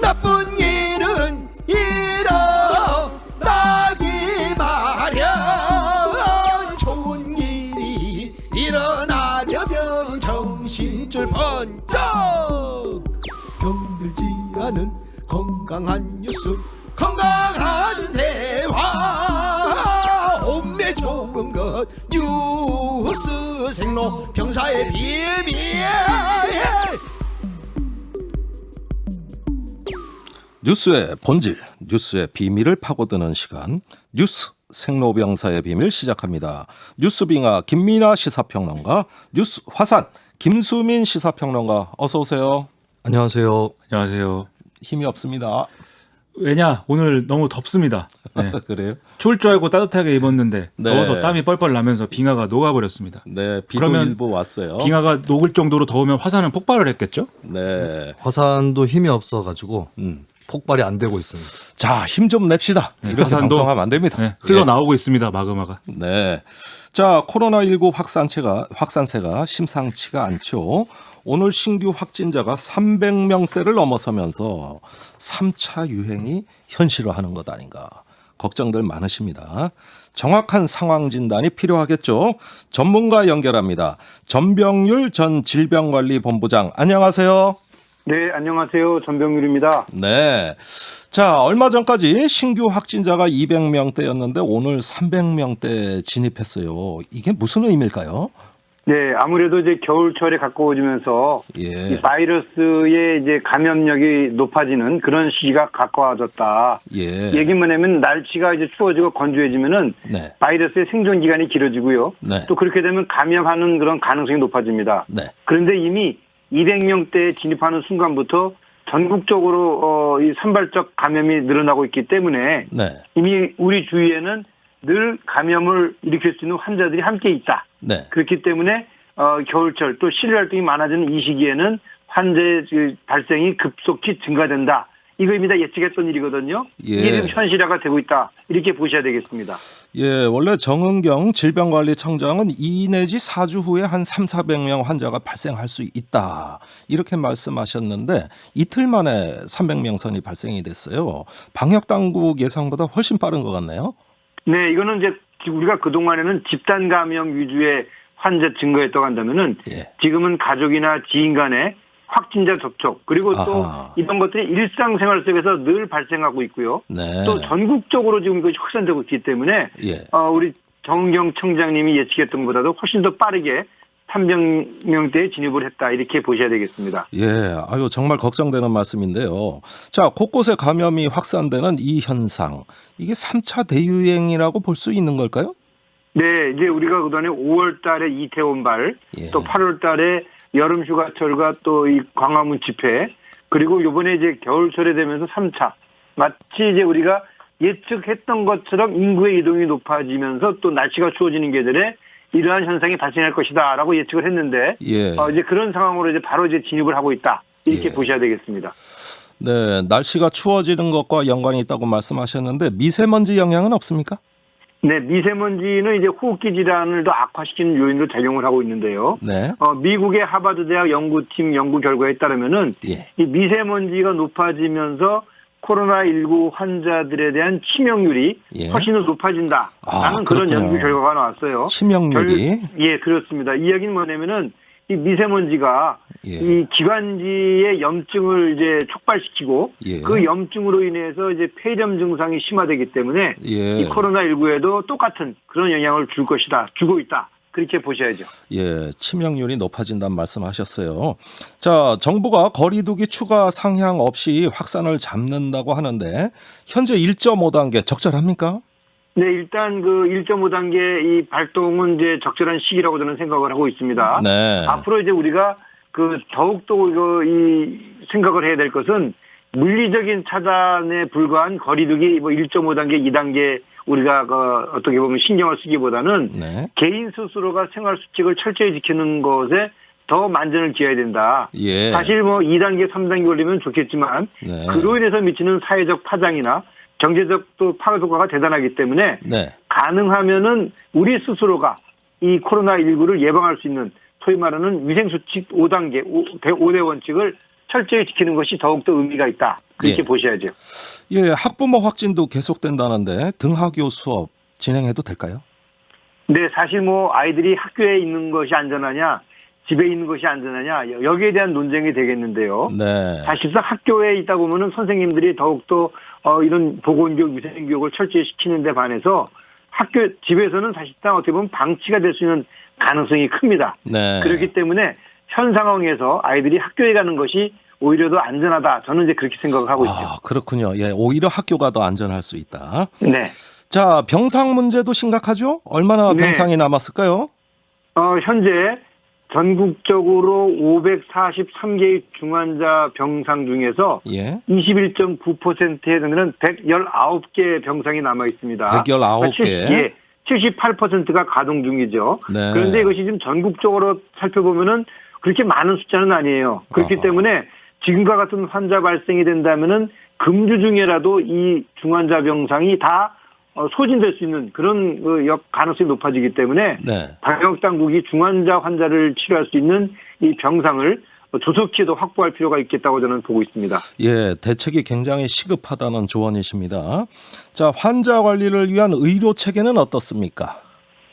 나쁜 일은 일어나기 마련. 좋은 일이 일어나려면 정신줄 번쩍. 병들지 않은 건강한 뉴스, 건강한 대화. 몸에 좋은 것 뉴스 생로 병사의 비밀. 뉴스의 본질, 뉴스의 비밀을 파고드는 시간, 뉴스 생로병사의 비밀 시작합니다. 뉴스빙하 김민아 시사평론가, 뉴스 화산 김수민 시사평론가, 어서 오세요. 안녕하세요. 안녕하세요. 힘이 없습니다. 왜냐? 오늘 너무 덥습니다. 네. 그래요? 추울 줄 알고 따뜻하게 입었는데 네. 더워서 땀이 뻘뻘 나면서 빙하가 녹아버렸습니다. 네, 비도 그러면 일부 왔어요. 빙하가 녹을 정도로 더우면 화산은 폭발을 했겠죠? 네. 화산도 힘이 없어가지고 폭발이 안 되고 있습니다. 자, 힘 좀 냅시다. 네, 이렇게 화산도 방송하면 안 됩니다. 네, 흘러나오고 있습니다. 마그마가. 네. 자, 코로나19 확산세가 심상치가 않죠. 오늘 신규 확진자가 300명대를 넘어서면서 3차 유행이 현실화하는 것 아닌가 걱정들 많으십니다. 정확한 상황 진단이 필요하겠죠. 전문가 연결합니다. 전병률 전 질병관리본부장, 안녕하세요. 네, 안녕하세요. 전병률입니다. 네. 자, 얼마 전까지 신규 확진자가 200명대였는데 오늘 300명대 진입했어요. 이게 무슨 의미일까요? 네, 아무래도 이제 겨울철에 가까워지면서 예. 이 바이러스의 이제 감염력이 높아지는 그런 시기가 가까워졌다. 예. 얘기는 뭐냐면 날씨가 이제 추워지고 건조해지면은 네. 바이러스의 생존 기간이 길어지고요. 네. 또 그렇게 되면 감염하는 그런 가능성이 높아집니다. 네. 그런데 이미 200명대에 진입하는 순간부터 전국적으로 이 산발적 감염이 늘어나고 있기 때문에 네. 이미 우리 주위에는 늘 감염을 일으킬 수 있는 환자들이 함께 있다. 네. 그렇기 때문에 겨울철 또 실외 활동이 많아지는 이 시기에는 환자의 발생이 급속히 증가된다. 이거입니다. 예측했던 일이거든요. 예. 이게 지금 현실화가 되고 있다. 이렇게 보셔야 되겠습니다. 예, 원래 정은경 질병관리청장은 2 내지 4주 후에 한 300~400명 환자가 발생할 수 있다. 이렇게 말씀하셨는데 이틀 만에 300명 선이 발생이 됐어요. 방역당국 예상보다 훨씬 빠른 것 같네요. 네, 이거는 이제 우리가 그동안에는 집단 감염 위주의 환자 증가였다고 한다면은 예. 지금은 가족이나 지인 간의 확진자 접촉 그리고 또 아하. 이런 것들이 일상생활 속에서 늘 발생하고 있고요. 네. 또 전국적으로 지금 이것이 확산되고 있기 때문에 예. 우리 정은경 청장님이 예측했던 것보다도 훨씬 더 빠르게 300명대에 진입을 했다. 이렇게 보셔야 되겠습니다. 예, 아유 정말 걱정되는 말씀인데요. 자, 곳곳에 감염이 확산되는 이 현상, 이게 3차 대유행이라고 볼 수 있는 걸까요? 네, 이제 우리가 그동안에 5월 달에 이태원발, 예. 또 8월 달에 여름 휴가철과 또 이 광화문 집회, 그리고 이번에 이제 겨울철에 되면서 3차. 마치 이제 우리가 예측했던 것처럼 인구의 이동이 높아지면서 또 날씨가 추워지는 계절에 이러한 현상이 발생할 것이다라고 예측을 했는데, 예. 이제 그런 상황으로 이제 바로 이제 진입을 하고 있다. 이렇게 예. 보셔야 되겠습니다. 네, 날씨가 추워지는 것과 연관이 있다고 말씀하셨는데 미세먼지 영향은 없습니까? 네, 미세먼지는 이제 호흡기 질환을 더 악화시키는 요인으로 작용을 하고 있는데요. 네. 미국의 하버드 대학 연구팀 연구 결과에 따르면은 예. 이 미세먼지가 높아지면서 코로나19 환자들에 대한 치명률이 예. 훨씬 더 높아진다라는 그런 그렇군요. 연구 결과가 나왔어요. 치명률이. 예, 그렇습니다. 이 이야기는 뭐냐면은 이 미세먼지가 예. 이 기관지의 염증을 이제 촉발시키고 예. 그 염증으로 인해서 이제 폐렴 증상이 심화되기 때문에 예. 이 코로나19에도 똑같은 그런 영향을 주고 있다. 그렇게 보셔야죠. 예, 치명률이 높아진다는 말씀하셨어요. 자, 정부가 거리두기 추가 상향 없이 확산을 잡는다고 하는데 현재 1.5단계 적절합니까? 네, 일단 그 1.5단계 이 발동은 이제 적절한 시기라고 저는 생각을 하고 있습니다. 네. 앞으로 이제 우리가 그 더욱더 이 생각을 해야 될 것은 물리적인 차단에 불과한 거리두기 뭐 1.5단계, 2단계 우리가 어떻게 보면 신경을 쓰기보다는 네. 개인 스스로가 생활 수칙을 철저히 지키는 것에 더 만전을 기해야 된다. 예. 사실 뭐 2단계, 3단계 올리면 좋겠지만 네. 그로 인해서 미치는 사회적 파장이나 경제적 또 파괴 효과가 대단하기 때문에 네. 가능하면은 우리 스스로가 이 코로나19를 예방할 수 있는 소위 말하는 위생수칙 5단계, 5대 원칙을 철저히 지키는 것이 더욱더 의미가 있다. 그렇게 예. 보셔야죠. 예, 학부모 확진도 계속된다는데 등하교 수업 진행해도 될까요? 네, 사실 뭐 아이들이 학교에 있는 것이 안전하냐, 집에 있는 것이 안전하냐, 여기에 대한 논쟁이 되겠는데요. 네. 사실상 학교에 있다 보면은 선생님들이 더욱더 이런 보건교육, 위생교육을 철저히 시키는 데 반해서 집에서는 사실상 어떻게 보면 방치가 될 수 있는 가능성이 큽니다. 네. 그렇기 때문에 현 상황에서 아이들이 학교에 가는 것이 오히려 더 안전하다. 저는 이제 그렇게 생각을 하고 있죠. 그렇군요. 예, 오히려 학교가 더 안전할 수 있다. 네. 자, 병상 문제도 심각하죠? 얼마나 네. 병상이 남았을까요? 현재 전국적으로 543개의 중환자 병상 중에서 예. 21.9%에 해당되는 119개 병상이 남아 있습니다. 119개. 예, 78%가 가동 중이죠. 네. 그런데 이것이 지금 전국적으로 살펴보면은 그렇게 많은 숫자는 아니에요. 그렇기 때문에 지금과 같은 환자 발생이 된다면은 금주 중에라도 이 중환자 병상이 다 소진될 수 있는 그런 가능성이 높아지기 때문에 네. 방역 당국이 중환자 환자를 치료할 수 있는 이 병상을 조속히도 확보할 필요가 있겠다고 저는 보고 있습니다. 예, 대책이 굉장히 시급하다는 조언이십니다. 자, 환자 관리를 위한 의료 체계는 어떻습니까?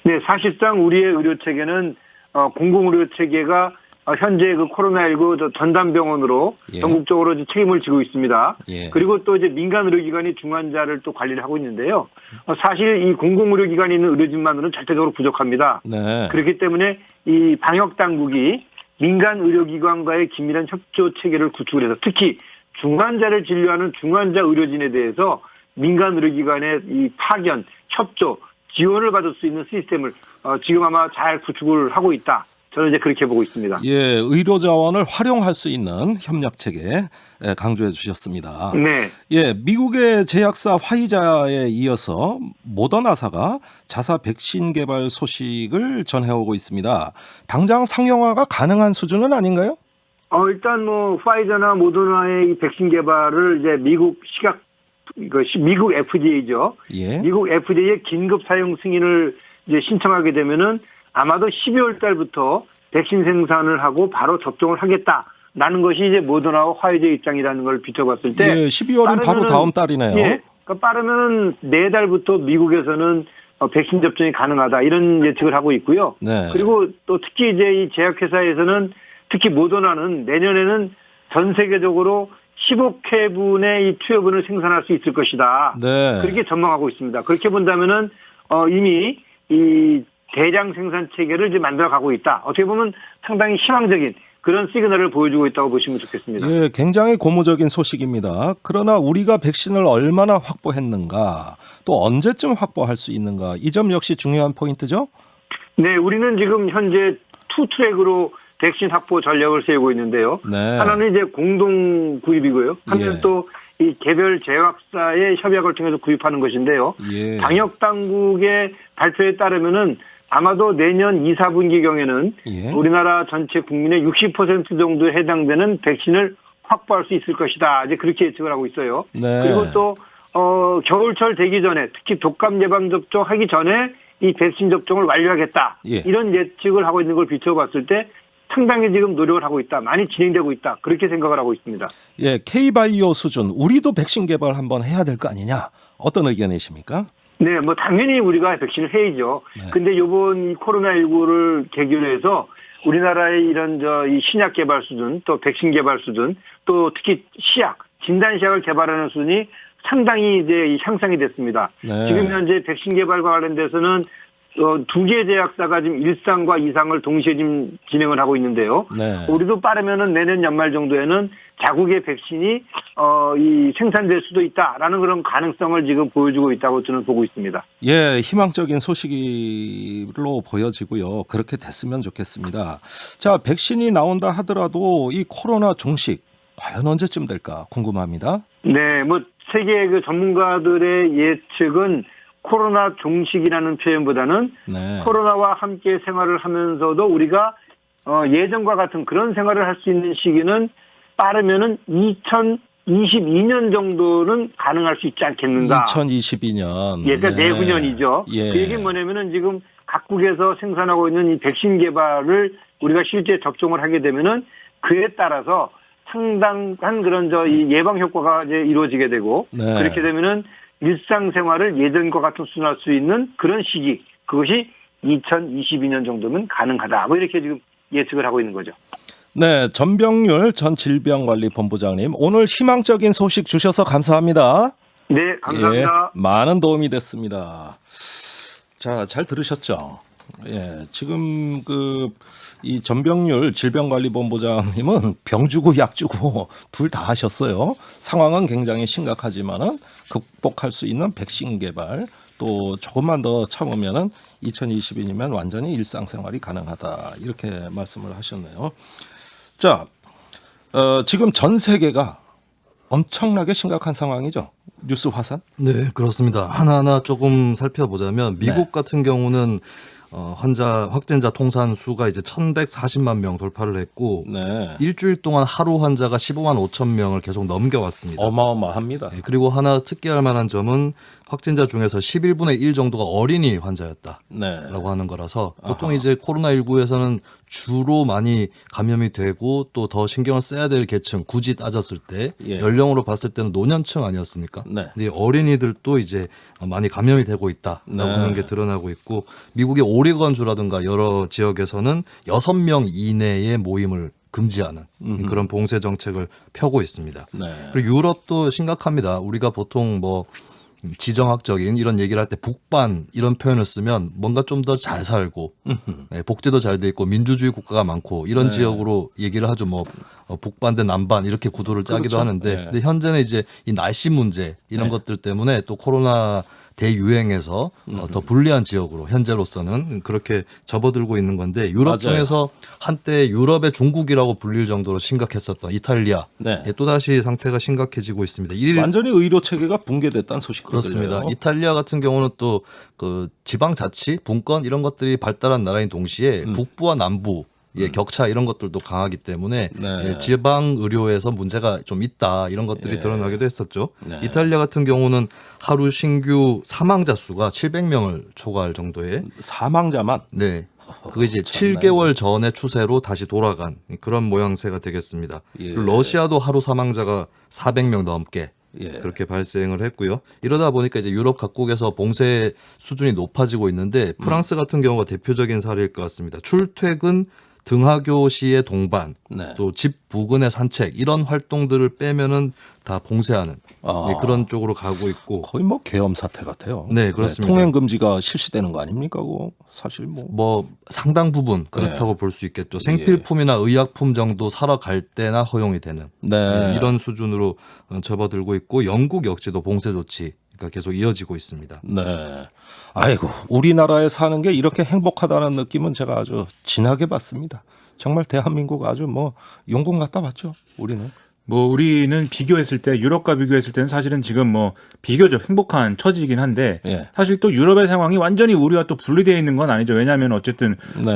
네, 사실상 우리의 의료 체계는 공공의료 체계가 현재 그 코로나19 전담병원으로 예. 전국적으로 이제 책임을 지고 있습니다. 예. 그리고 또 이제 민간 의료기관이 중환자를 또 관리를 하고 있는데요. 사실 이 공공의료기관이 있는 의료진만으로는 절대적으로 부족합니다. 네. 그렇기 때문에 이 방역 당국이 민간 의료기관과의 긴밀한 협조 체계를 구축을 해서 특히 중환자를 진료하는 중환자 의료진에 대해서 민간 의료기관의 이 파견, 협조, 지원을 받을 수 있는 시스템을 지금 아마 잘 구축을 하고 있다. 저는 이제 그렇게 보고 있습니다. 예, 의료 자원을 활용할 수 있는 협력 체계 강조해 주셨습니다. 네. 예, 미국의 제약사 화이자에 이어서 모더나사가 자사 백신 개발 소식을 전해오고 있습니다. 당장 상용화가 가능한 수준은 아닌가요? 일단 뭐 화이자나 모더나의 이 백신 개발을 이제 미국 FDA죠. 예. 미국 FDA의 긴급 사용 승인을 이제 신청하게 되면은 아마도 12월 달부터 백신 생산을 하고 바로 접종을 하겠다라는 것이 이제 모더나와 화이자의 입장이라는 걸 비춰봤을 때. 예, 12월은 바로 다음 달이네요. 예, 그러니까 빠르면 내달부터 미국에서는 백신 접종이 가능하다 이런 예측을 하고 있고요. 네. 그리고 또 특히 이제 이 제약회사에서는 특히 모더나는 내년에는 전 세계적으로 15회분의 이 투여분을 생산할 수 있을 것이다. 네. 그렇게 전망하고 있습니다. 그렇게 본다면은 이미 이 대량 생산 체계를 이제 만들어가고 있다. 어떻게 보면 상당히 희망적인 그런 시그널을 보여주고 있다고 보시면 좋겠습니다. 예, 굉장히 고무적인 소식입니다. 그러나 우리가 백신을 얼마나 확보했는가, 또 언제쯤 확보할 수 있는가, 이 점 역시 중요한 포인트죠? 네, 우리는 지금 현재 투 트랙으로 백신 확보 전략을 세우고 있는데요. 네. 하나는 이제 공동 구입이고요. 하나는 예. 또 이 개별 제약사의 협약을 통해서 구입하는 것인데요. 예. 방역 당국의 발표에 따르면은 아마도 내년 2, 4분기경에는 예. 우리나라 전체 국민의 60% 정도에 해당되는 백신을 확보할 수 있을 것이다. 이제 그렇게 예측을 하고 있어요. 네. 그리고 또 겨울철 되기 전에 특히 독감 예방 접종하기 전에 이 백신 접종을 완료하겠다. 예. 이런 예측을 하고 있는 걸 비춰봤을 때 상당히 지금 노력을 하고 있다. 많이 진행되고 있다. 그렇게 생각을 하고 있습니다. 예, K바이오 수준, 우리도 백신 개발 한번 해야 될 거 아니냐? 어떤 의견이십니까? 네, 뭐 당연히 우리가 백신을 해야죠. 네. 근데 요번 이 코로나19를 계기로 해서 우리나라의 이런 이 신약 개발 수준, 또 백신 개발 수준, 또 특히 시약, 진단시약을 개발하는 수준이 상당히 이제 향상이 됐습니다. 네. 지금 현재 백신 개발과 관련돼서는 2개 제약사가 지금 1상과 2상을 동시에 지금 진행을 하고 있는데요. 네. 우리도 빠르면은 내년 연말 정도에는 자국의 백신이 이 생산될 수도 있다라는 그런 가능성을 지금 보여주고 있다고 저는 보고 있습니다. 예, 희망적인 소식으로 보여지고요. 그렇게 됐으면 좋겠습니다. 자, 백신이 나온다 하더라도 이 코로나 종식 과연 언제쯤 될까 궁금합니다. 네, 뭐 세계 그 전문가들의 예측은 코로나 종식이라는 표현보다는 네. 코로나와 함께 생활을 하면서도 우리가 예전과 같은 그런 생활을 할 수 있는 시기는 빠르면은 2022년 정도는 가능할 수 있지 않겠는가. 2022년. 예, 그러니까 내후년이죠. 예. 그 얘기는 뭐냐면은 지금 각국에서 생산하고 있는 이 백신 개발을 우리가 실제 접종을 하게 되면은 그에 따라서 상당한 그런 이 예방 효과가 이제 이루어지게 되고 네. 그렇게 되면은 일상생활을 예전과 같은 수준할 수 있는 그런 시기 그것이 2022년 정도면 가능하다. 뭐 이렇게 지금 예측을 하고 있는 거죠. 네, 전병률 전 질병관리본부장님 오늘 희망적인 소식 주셔서 감사합니다. 네, 감사합니다. 예, 많은 도움이 됐습니다. 자, 잘 들으셨죠? 예, 지금 이 전병률 질병관리본부장님은 병 주고 약 주고 둘 다 하셨어요. 상황은 굉장히 심각하지만은 극복할 수 있는 백신 개발 또 조금만 더 참으면은 2022년이면 완전히 일상생활이 가능하다 이렇게 말씀을 하셨네요. 자, 지금 전 세계가 엄청나게 심각한 상황이죠. 뉴스 화산? 네, 그렇습니다. 하나하나 조금 살펴보자면 미국 네. 같은 경우는 확진자 통산 수가 이제 1,140만 명 돌파를 했고 네. 일주일 동안 하루 환자가 15만 5천 명을 계속 넘겨왔습니다. 어마어마합니다. 네, 그리고 하나 특기할 만한 점은 확진자 중에서 11분의 1 정도가 어린이 환자였다라고 네. 하는 거라서 보통 이제 코로나19에서는 주로 많이 감염이 되고 또 더 신경을 써야 될 계층 굳이 따졌을 때 예. 연령으로 봤을 때는 노년층 아니었습니까? 네. 근데 어린이들도 이제 많이 감염이 되고 있다라고 네. 하는 게 드러나고 있고 미국의 오리건주라든가 여러 지역에서는 6명 이내의 모임을 금지하는 그런 봉쇄 정책을 펴고 있습니다. 네. 그리고 유럽도 심각합니다. 우리가 보통 뭐 지정학적인 이런 얘기를 할 때 북반 이런 표현을 쓰면 뭔가 좀 더 잘 살고 네, 복지도 잘 돼 있고 민주주의 국가가 많고 이런 지역으로 얘기를 하죠. 뭐 북반 대 남반 이렇게 구도를 짜기도 그렇죠. 하는데 네. 근데 현재는 이제 이 날씨 문제 이런 것들 때문에 또 코로나 대유행에서 더 불리한 지역으로 현재로서는 그렇게 접어들고 있는 건데 유럽 맞아요. 중에서 한때 유럽의 중국이라고 불릴 정도로 심각했었던 이탈리아 네. 예, 또다시 상태가 심각해지고 있습니다. 완전히 의료 체계가 붕괴됐다는 소식도 그렇습니다. 들려요. 이탈리아 같은 경우는 또 그 지방자치, 분권 이런 것들이 발달한 나라인 동시에 북부와 남부의 격차 이런 것들도 강하기 때문에 네. 예, 지방 의료에서 문제가 좀 있다 이런 것들이 예. 드러나기도 했었죠. 네. 이탈리아 같은 경우는 하루 신규 사망자 수가 700명을 초과할 정도의 사망자만 네. 그게 이제 참나요. 7개월 전의 추세로 다시 돌아간 그런 모양새가 되겠습니다. 예. 그리고 러시아도 하루 사망자가 400명 넘게 예. 그렇게 발생을 했고요. 이러다 보니까 이제 유럽 각국에서 봉쇄 수준이 높아지고 있는데 프랑스 같은 경우가 대표적인 사례일 것 같습니다. 출퇴근 등하교 시의 동반, 네. 또 집 부근의 산책 이런 활동들을 빼면은 다 봉쇄하는 아. 네, 그런 쪽으로 가고 있고 거의 뭐 계엄 사태 같아요. 네, 그렇습니다. 통행 금지가 실시되는 거 아닙니까? 그거 사실 뭐 뭐 상당 부분 그렇다고 볼 수 있겠죠. 생필품이나 의약품 정도 사러 갈 때나 허용이 되는 네. 이런 수준으로 접어들고 있고 영국 역시도 봉쇄 조치가 계속 이어지고 있습니다. 네. 아이고, 우리나라에 사는 게 이렇게 행복하다는 느낌은 제가 아주 진하게 받습니다. 정말 대한민국 아주 뭐 용궁 갖다 봤죠, 우리는. 뭐 우리는 비교했을 때 유럽과 비교했을 때는 사실은 지금 뭐 비교적 행복한 처지이긴 한데 예. 사실 또 유럽의 상황이 완전히 우리와 또 분리되어 있는 건 아니죠. 왜냐하면 어쨌든 네.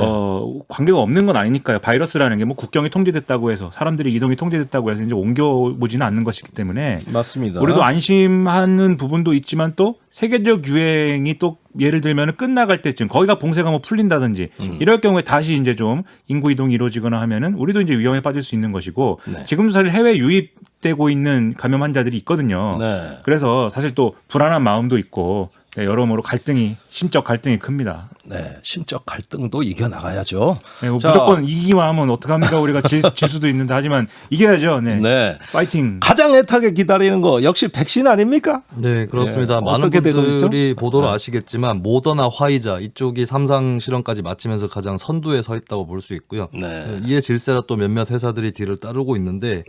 관계가 없는 건 아니니까요. 바이러스라는 게 뭐 국경이 통제됐다고 해서 사람들이 이동이 통제됐다고 해서 이제 옮겨보지는 않는 것이기 때문에 맞습니다. 우리도 안심하는 부분도 있지만 또 세계적 유행이 또 예를 들면 끝나갈 때쯤 거기가 봉쇄가 뭐 풀린다든지 이럴 경우에 다시 이제 좀 인구 이동이 이루어지거나 하면은 우리도 이제 위험에 빠질 수 있는 것이고 네. 지금도 사실 해외 유입되고 있는 감염 환자들이 있거든요. 네. 그래서 사실 또 불안한 마음도 있고 네, 여러모로 심적 갈등이 큽니다. 네, 심적 갈등도 이겨나가야죠. 네, 뭐 자, 무조건 이기기만 하면 어떡합니까? 우리가 질 수도 있는데 하지만 이겨야죠. 네. 네. 파이팅. 가장 애타게 기다리는 거 역시 백신 아닙니까? 네, 그렇습니다. 예, 많은 어떻게 되고 분들이 있죠? 보도를 아시겠지만 모더나, 화이자 이쪽이 3상 실험까지 마치면서 가장 선두에 서 있다고 볼 수 있고요. 네. 이에 질세라 또 몇몇 회사들이 뒤를 따르고 있는데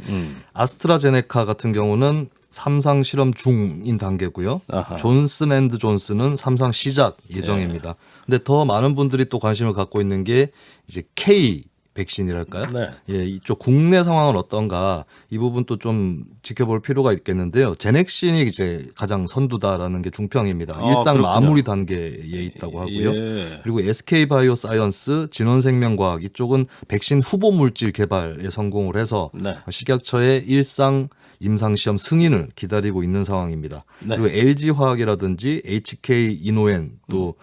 아스트라제네카 같은 경우는 3상 실험 중인 단계고요. 아하. 존슨앤드존슨은 3상 시작 예정입니다. 근데 더 많은 분들이 또 관심을 갖고 있는 게 이제 K 백신이랄까요? 네. 예, 이쪽 국내 상황은 어떤가 이 부분도 좀 지켜볼 필요가 있겠는데요. 제넥신이 이제 가장 선두다라는 게 중평입니다. 일상 그렇군요. 마무리 단계에 있다고 하고요. 예. 그리고 SK 바이오사이언스, 진원생명과학 이쪽은 백신 후보 물질 개발에 성공을 해서 네. 식약처의 일상 임상시험 승인을 기다리고 있는 상황입니다. 네. 그리고 LG화학이라든지 HK 이노엔 또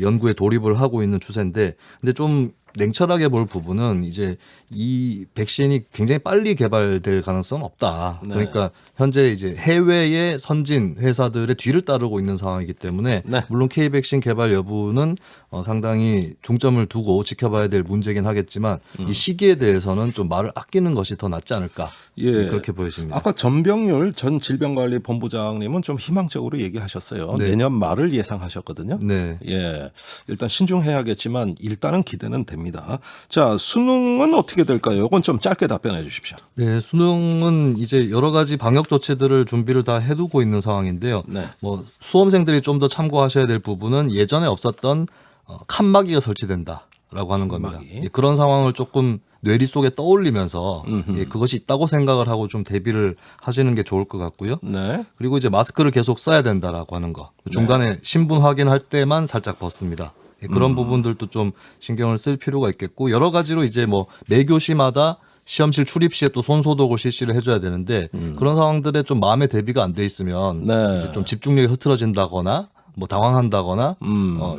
연구에 돌입을 하고 있는 추세인데 근데 좀 냉철하게 볼 부분은 이제 이 백신이 굉장히 빨리 개발될 가능성은 없다. 네. 그러니까 현재 이제 해외의 선진 회사들의 뒤를 따르고 있는 상황이기 때문에 네. 물론 K 백신 개발 여부는 상당히 중점을 두고 지켜봐야 될 문제긴 하겠지만 이 시기에 대해서는 좀 말을 아끼는 것이 더 낫지 않을까 예. 그렇게 보여집니다. 아까 전병률 전 질병관리본부장님은 좀 희망적으로 얘기하셨어요. 네. 내년 말을 예상하셨거든요. 네. 예, 일단 신중해야겠지만 일단은 기대는 됩니다. 자, 수능은 어떻게 될까요? 이건 좀 짧게 답변해 주십시오. 네, 수능은 이제 여러 가지 방역 조치들을 준비를 다 해두고 있는 상황인데요. 네. 뭐 수험생들이 좀 더 참고하셔야 될 부분은 예전에 없었던 칸막이가 설치된다라고 하는 겁니다. 칸막이. 예, 그런 상황을 조금 뇌리 속에 떠올리면서 예, 그것이 있다고 생각을 하고 좀 대비를 하시는 게 좋을 것 같고요. 네. 그리고 이제 마스크를 계속 써야 된다라고 하는 거. 중간에 신분 확인할 때만 살짝 벗습니다. 예, 그런 부분들도 좀 신경을 쓸 필요가 있겠고 여러 가지로 이제 뭐 매 교시마다 시험실 출입 시에 또 손소독을 실시를 해줘야 되는데 그런 상황들에 좀 마음의 대비가 안 돼 있으면 네. 이제 좀 집중력이 흐트러진다거나 뭐 당황한다거나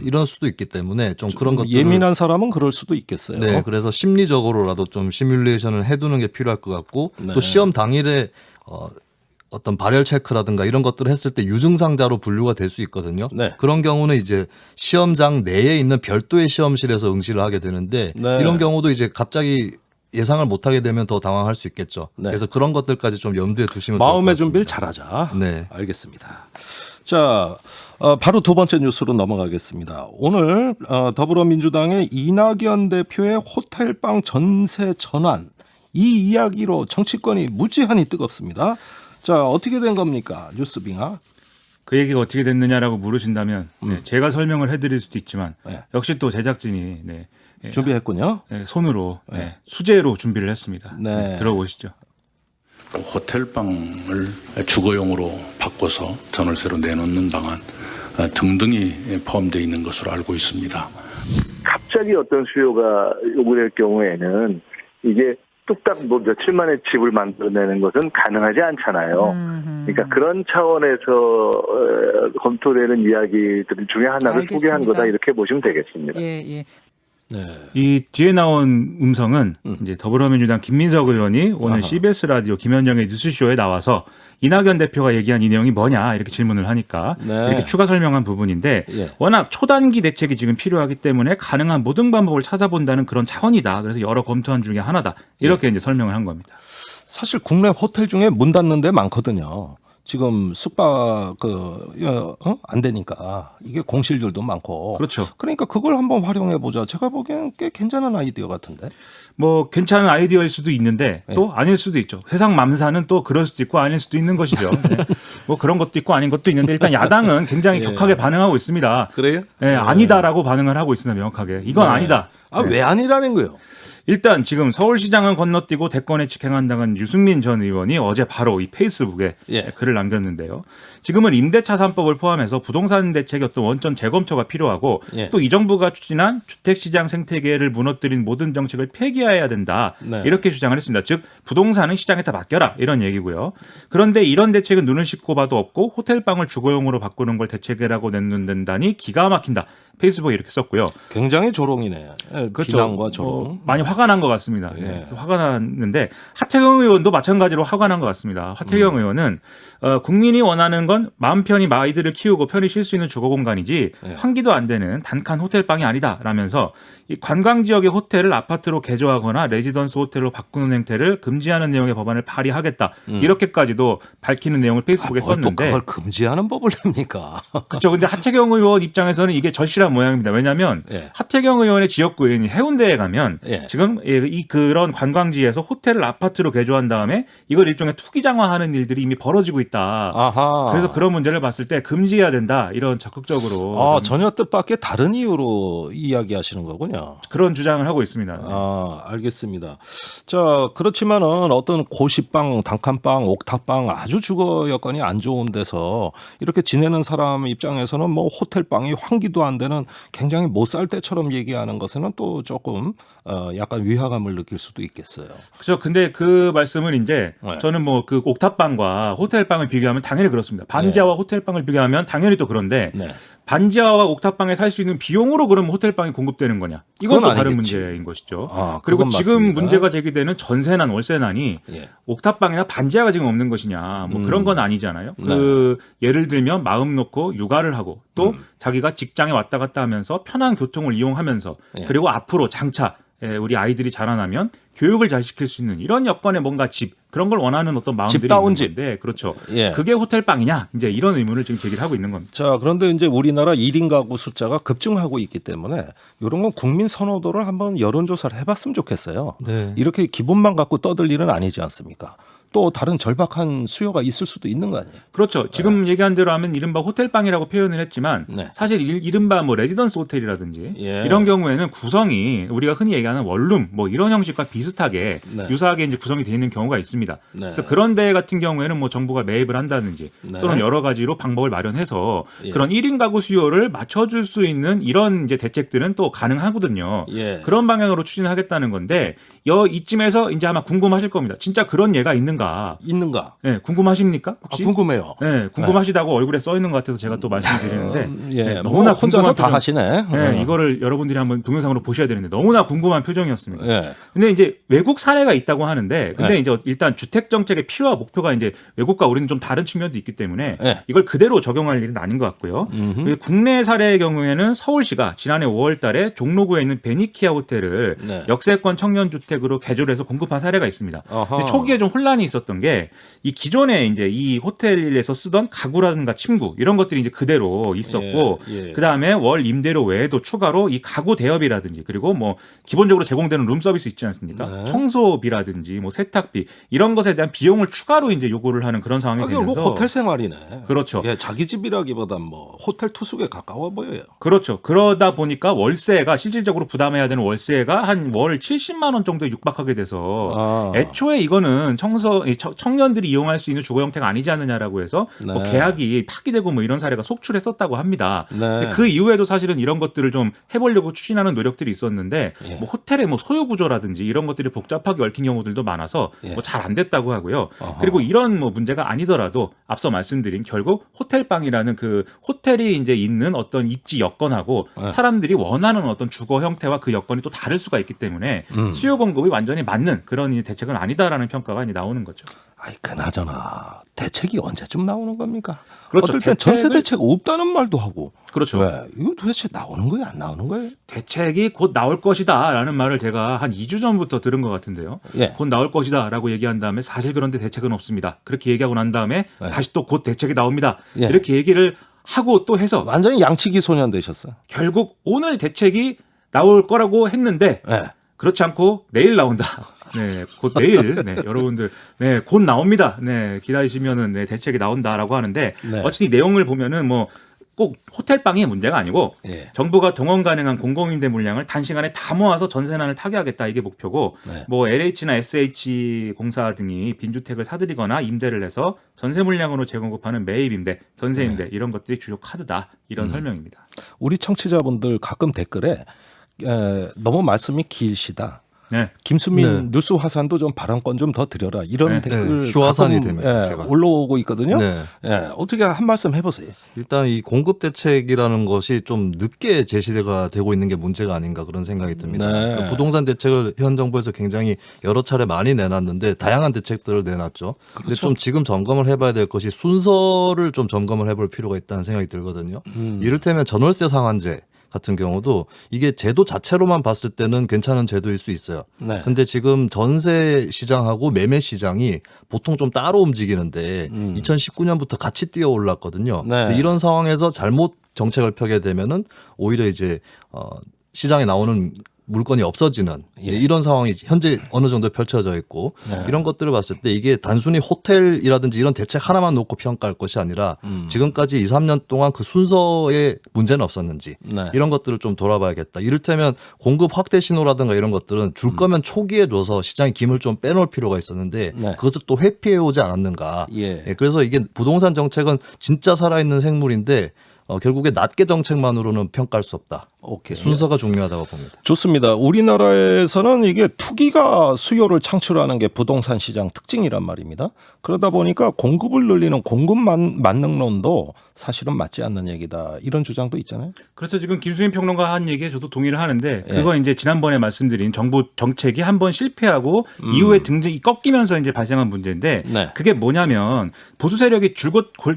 이런 수도 있기 때문에 좀 그런 것들 예민한 사람은 그럴 수도 있겠어요. 네, 그래서 심리적으로라도 좀 시뮬레이션을 해두는 게 필요할 것 같고 네. 또 시험 당일에 어떤 발열 체크라든가 이런 것들을 했을 때 유증상자로 분류가 될 수 있거든요. 네. 그런 경우는 이제 시험장 내에 있는 별도의 시험실에서 응시를 하게 되는데 네. 이런 경우도 이제 갑자기 예상을 못하게 되면 더 당황할 수 있겠죠. 네. 그래서 그런 것들까지 좀 염두에 두시면 좋을 것 마음의 같습니다. 준비를 잘하자. 네. 알겠습니다. 자, 바로 두 번째 뉴스로 넘어가겠습니다. 오늘 더불어민주당의 이낙연 대표의 호텔방 전세 전환 이 이야기로 정치권이 무지한히 뜨겁습니다. 자, 어떻게 된 겁니까? 뉴스빙하. 그 얘기가 어떻게 됐느냐라고 물으신다면 네, 제가 설명을 해드릴 수도 있지만 네. 역시 또 제작진이 네, 준비했군요. 네, 손으로 네, 수제로 준비를 했습니다. 네. 네, 들어보시죠. 호텔방을 주거용으로 바꿔서 전월세로 내놓는 방안 등등이 포함되어 있는 것으로 알고 있습니다. 갑자기 어떤 수요가 요구될 경우에는 이게 뚝딱 뭐 며칠 만에 집을 만들어내는 것은 가능하지 않잖아요. 그러니까 그런 차원에서 검토되는 이야기들 중에 하나를 알겠습니다. 소개한 거다 이렇게 보시면 되겠습니다. 예, 예. 네. 이 뒤에 나온 음성은 이제 더불어민주당 김민석 의원이 오늘 아하. CBS 라디오 김현정의 뉴스쇼에 나와서 이낙연 대표가 얘기한 이 내용이 뭐냐 이렇게 질문을 하니까 네. 이렇게 추가 설명한 부분인데 예. 워낙 초단기 대책이 지금 필요하기 때문에 가능한 모든 방법을 찾아본다는 그런 차원이다. 그래서 여러 검토한 중에 하나다. 이렇게 이제 설명을 한 겁니다. 사실 국내 호텔 중에 문 닫는 데 많거든요. 지금 숙박 안 되니까 이게 공실률도 많고. 그렇죠. 그러니까 그걸 한번 활용해 보자. 제가 보기엔 꽤 괜찮은 아이디어 같은데. 뭐 괜찮은 아이디어일 수도 있는데 또 아닐 수도 있죠. 세상 맘사는 또 그럴 수도 있고 아닐 수도 있는 것이죠. 네. 뭐 그런 것도 있고 아닌 것도 있는데 일단 야당은 굉장히 격하게 반응하고 있습니다. 그래요? 네, 아니다라고 반응을 하고 있습니다. 명확하게. 이건 아니다. 아, 왜 아니라는 거예요? 일단 지금 서울시장은 건너뛰고 대권에 직행한다는 유승민 전 의원이 어제 바로 이 페이스북에 예. 글을 남겼는데요. 지금은 임대차 3법을 포함해서 부동산 대책의 어떤 원천 재검토가 필요하고 예. 또 이 정부가 추진한 주택시장 생태계를 무너뜨린 모든 정책을 폐기해야 된다. 네. 이렇게 주장을 했습니다. 즉 부동산은 시장에다 맡겨라 이런 얘기고요. 그런데 이런 대책은 눈을 씻고 봐도 없고 호텔방을 주거용으로 바꾸는 걸 대책이라고 내놓는다니 기가 막힌다. 페이스북에 이렇게 썼고요. 굉장히 조롱이네. 그렇죠. 비난과 조롱. 많이 화가 난 것 같습니다. 예. 네, 화가 났는데 하태경 의원도 마찬가지로 화가 난 것 같습니다. 하태경 의원은 국민이 원하는 건 마음 편히 아이들을 키우고 편히 쉴 수 있는 주거 공간이지 예. 환기도 안 되는 단칸 호텔방이 아니다라면서 이 관광 지역의 호텔을 아파트로 개조하거나 레지던스 호텔로 바꾸는 행태를 금지하는 내용의 법안을 발의하겠다. 이렇게까지도 밝히는 내용을 페이스북에 뭘 또 썼는데 그걸 금지하는 법을 냅니까? 그렇죠. 근데 하태경 의원 입장에서는 이게 절실한 모양입니다. 왜냐하면 예. 하태경 의원의 지역구인 해운대에 가면 예. 지금 이 그런 관광지에서 호텔을 아파트로 개조한 다음에 이걸 일종의 투기장화하는 일들이 이미 벌어지고 있다. 아하. 그래서 그런 문제를 봤을 때 금지해야 된다. 이런 적극적으로 좀 전혀 뜻밖의 다른 이유로 이야기하시는 거군요. 그런 주장을 하고 있습니다. 알겠습니다. 자, 그렇지만은 어떤 고시방, 단칸방, 옥탑방 아주 주거 여건이 안 좋은 데서 이렇게 지내는 사람 입장에서는 뭐 호텔방이 환기도 안 되는 보면은 굉장히 못 살 때처럼 얘기하는 것은 또 조금 약간 위화감을 느낄 수도 있겠어요. 그렇죠. 근데 그 말씀은 이제 네. 저는 뭐 그 옥탑방과 호텔방을 비교하면 당연히 그렇습니다. 반지하와 호텔방을 비교하면 당연히 또 그런데 네. 반지하와 옥탑방에 살 수 있는 비용으로 그러면 호텔방이 공급되는 거냐? 이건 또 그건 다른 아니겠지. 문제인 것이죠. 아, 그리고 그건 지금 맞습니다. 문제가 제기되는 전세난 월세난이 예. 옥탑방이나 반지하가 지금 없는 것이냐? 뭐 그런 건 아니잖아요. 네. 그 예를 들면 마음 놓고 육아를 하고 또 자기가 직장에 왔다 갔다 하면서 편한 교통을 이용하면서 예. 그리고 앞으로 장차 우리 아이들이 자라나면 교육을 잘 시킬 수 있는 이런 여건의 뭔가 집 그런 걸 원하는 어떤 마음들이 집다운 있는 집. 건데 그렇죠. 예. 그게 호텔방이냐? 이제 이런 의문을 지금 제기를 하고 있는 겁니다. 자, 그런데 이제 우리나라 1인 가구 숫자가 급증하고 있기 때문에 이런 건 국민 선호도를 한번 여론조사를 해봤으면 좋겠어요. 네. 이렇게 기본만 갖고 떠들 일은 아니지 않습니까? 또 다른 절박한 수요가 있을 수도 있는 거 아니에요? 그렇죠. 지금 얘기한 대로 하면 이른바 호텔방이라고 표현을 했지만 네. 사실 이른바 뭐 레지던스 호텔이라든지 예. 이런 경우에는 구성이 우리가 흔히 얘기하는 원룸 뭐 이런 형식과 비슷하게 네. 유사하게 이제 구성이 되어 있는 경우가 있습니다. 네. 그래서 그런 데 같은 경우에는 뭐 정부가 매입을 한다든지 네. 또는 여러 가지로 방법을 마련해서 예. 그런 1인 가구 수요를 맞춰줄 수 있는 이런 이제 대책들은 또 가능하거든요. 예. 그런 방향으로 추진하겠다는 건데 이쯤에서 이제 아마 궁금하실 겁니다. 진짜 그런 예가 있는가? 있는가? 네, 궁금하십니까? 혹시? 궁금해요. 네, 궁금하시다고 얼굴에 써 있는 것 같아서 제가 또 말씀드리는데 예, 네, 뭐 너무나 혼자서 궁금한 다 표정. 하시네. 네, 이거를 여러분들이 한번 동영상으로 보셔야 되는데 너무나 궁금한 표정이었습니다. 예. 근데 이제 외국 사례가 있다고 하는데 근데 네. 이제 일단 주택 정책의 필요와 목표가 이제 외국과 우리는 좀 다른 측면도 있기 때문에 네. 이걸 그대로 적용할 일은 아닌 것 같고요. 국내 사례의 경우에는 서울시가 지난해 5월달에 종로구에 있는 베니키아 호텔을 네. 역세권 청년 주택으로 개조해서 공급한 사례가 있습니다. 어허. 근데 초기에 좀 혼란이 있었던 게 이 기존에 이제 이 호텔에서 쓰던 가구라든가 침구 이런 것들이 이제 그대로 있었고 예, 예. 그 다음에 월 임대료 외에도 추가로 이 가구 대여비라든지 그리고 뭐 기본적으로 제공되는 룸 서비스 있지 않습니까? 네. 청소비라든지 뭐 세탁비 이런 것에 대한 비용을 추가로 이제 요구를 하는 그런 상황이 결국 되면서 호텔 생활이네. 그렇죠. 예, 자기 집이라기보단 뭐 호텔 투숙에 가까워 보여요. 그렇죠. 그러다 보니까 월세가 실질적으로 부담해야 되는 월세가 한 월 70만 원 정도에 육박하게 돼서 아. 애초에 이거는 청년들이 이용할 수 있는 주거 형태가 아니지 않느냐라고 해서 뭐 네. 계약이 파기되고 뭐 이런 사례가 속출했었다고 합니다. 네. 근데 그 이후에도 사실은 이런 것들을 좀 해보려고 추진하는 노력들이 있었는데 예. 뭐 호텔의 뭐 소유 구조라든지 이런 것들이 복잡하게 얽힌 경우들도 많아서 예. 뭐 잘 안 됐다고 하고요. 어허. 그리고 이런 뭐 문제가 아니더라도 앞서 말씀드린 결국 호텔방이라는 그 호텔이 이제 있는 어떤 입지 여건하고 네. 사람들이 원하는 어떤 주거 형태와 그 여건이 또 다를 수가 있기 때문에 수요 공급이 완전히 맞는 그런 이 대책은 아니다라는 평가가 이제 나오는 거죠. 아이 그나저나 대책이 언제쯤 나오는 겁니까? 그렇죠. 어떨 땐 대책을- 전세 대책 없다는 말도 하고. 그렇죠. 왜? 이거 도대체 나오는 거예요? 안 나오는 거예요? 대책이 곧 나올 것이다라는 말을 제가 한 2주 전부터 들은 것 같은데요. 예. 곧 나올 것이다라고 얘기한 다음에 사실 그런데 대책은 없습니다. 그렇게 얘기하고 난 다음에 예. 다시 또 곧 대책이 나옵니다. 예. 이렇게 얘기를 하고 또 해서 완전히 양치기 소년 되셨어요. 결국 오늘 대책이 나올 거라고 했는데 예. 그렇지 않고 내일 나온다. 네, 곧 내일, 네, 여러분들, 네, 곧 나옵니다. 네, 기다리시면은 네, 대책이 나온다라고 하는데 네. 어쨌든 이 내용을 보면은 뭐 꼭 호텔방이 문제가 아니고 예. 정부가 동원 가능한 공공임대 물량을 단시간에 다 모아서 전세난을 타개하겠다 이게 목표고 네. 뭐 LH나 SH 공사 등이 빈주택을 사들이거나 임대를 해서 전세 물량으로 재공급하는 매입임대, 전세임대 네. 이런 것들이 주요 카드다 이런 설명입니다. 우리 청취자분들 가끔 댓글에 너무 말씀이 길시다. 네. 김수민 네. 뉴스 화산도 좀 발언권 좀 더 드려라. 이런 네. 댓글 네, 휴화산이 가끔, 됩니다, 제가. 올라오고 있거든요. 네. 예, 어떻게 한 말씀 해보세요. 일단 이 공급 대책이라는 것이 좀 늦게 제시가 되고 있는 게 문제가 아닌가 그런 생각이 듭니다. 네. 그 부동산 대책을 현 정부에서 굉장히 여러 차례 많이 내놨는데 다양한 대책들을 내놨죠. 근데 그렇죠. 좀 지금 점검을 해봐야 될 것이 순서를 좀 점검을 해볼 필요가 있다는 생각이 들거든요. 이를테면 전월세 상한제 같은 경우도 이게 제도 자체로만 봤을 때는 괜찮은 제도일 수 있어요. 네. 근데 지금 전세 시장하고 매매 시장이 보통 좀 따로 움직이는데 2019년부터 같이 뛰어 올랐거든요. 네. 근데 이런 상황에서 잘못 정책을 펴게 되면은 오히려 이제 시장에 나오는 물건이 없어지는 예. 이런 상황이 현재 어느 정도 펼쳐져 있고 네. 이런 것들을 봤을 때 이게 단순히 호텔이라든지 이런 대책 하나만 놓고 평가할 것이 아니라 지금까지 2, 3년 동안 그 순서에 문제는 없었는지 네. 이런 것들을 좀 돌아봐야겠다. 이를테면 공급 확대 신호라든가 이런 것들은 줄 거면 초기에 줘서 시장의 김을 좀 빼놓을 필요가 있었는데 네. 그것을 또 회피해 오지 않았는가. 예. 그래서 이게 부동산 정책은 진짜 살아있는 생물인데 결국에 낱개 정책만으로는 평가할 수 없다. 오케이. 순서가 중요하다고 봅니다. 좋습니다. 우리나라에서는 이게 투기가 수요를 창출하는 게 부동산 시장 특징이란 말입니다. 그러다 보니까 공급을 늘리는 공급 만능론도 사실은 맞지 않는 얘기다. 이런 주장도 있잖아요. 그래서 지금 김수민 평론가 한 얘기에 저도 동의를 하는데 그거 이제 지난번에 말씀드린 정부 정책이 한번 실패하고 이후에 등등이 꺾이면서 이제 발생한 문제인데 네. 그게 뭐냐면 보수 세력이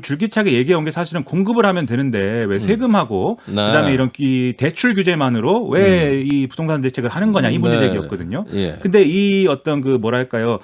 줄기차게 얘기해온 게 사실은 공급을 하면 되는데 왜 세금하고 네. 그다음에 이런 이 대출 규제만으로 왜 이 부동산 대책을 하는 거냐 이 문제 네. 제기였거든요. 예. 근데 이 어떤 그 뭐랄까요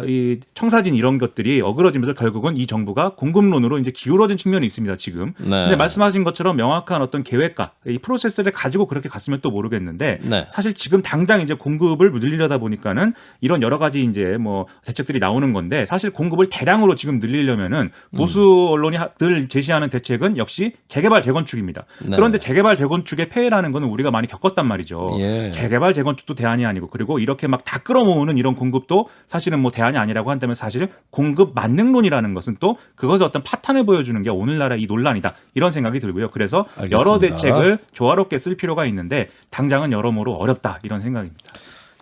이 청사진 이런 것들이 어그러지면서 결국은 이 정부가 공급론으로 이제 기울어진 측면이 있습니다 지금. 네. 근데 말씀하신 것처럼 명확한 어떤 계획과 이 프로세스를 가지고 그렇게 갔으면 또 모르겠는데 네. 사실 지금 당장 이제 공급을 늘리려다 보니까는 이런 여러 가지 이제 뭐 대책들이 나오는 건데 사실 공급을 대량으로 지금 늘리려면은 보수 언론이 늘 제시하는 대책은 역시 재개발 재건축입니다. 네. 그런데 재개발 재건축의 폐해라는 거는 우리가 많이 겪었단 말이죠. 예. 재개발 재건축도 대안이 아니고 그리고 이렇게 막 다 끌어모으는 이런 공급도 사실은 뭐 대안이 아니라고 한다면 사실 공급 만능론이라는 것은 또 그것의 어떤 파탄을 보여주는 게 오늘날의 이 논란이다 이런 생각이 들고요. 그래서 알겠습니다. 여러 대책을 조화롭게 쓸 필요가 있는데 당장은 여러모로 어렵다 이런 생각입니다.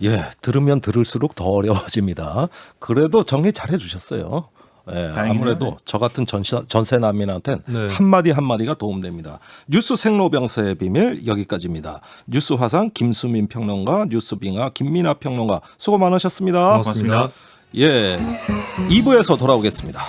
예, 들으면 들을수록 더 어려워집니다. 그래도 정리 잘 해주셨어요. 예, 다행이네요. 아무래도 저 같은 전세 난민한테는 네. 한마디 한마디가 도움됩니다. 뉴스 생로병사의 비밀 여기까지입니다. 뉴스 화상 김수민 평론가, 뉴스빙하 김민아 평론가 수고 많으셨습니다. 고맙습니다. 예, 2부에서 돌아오겠습니다.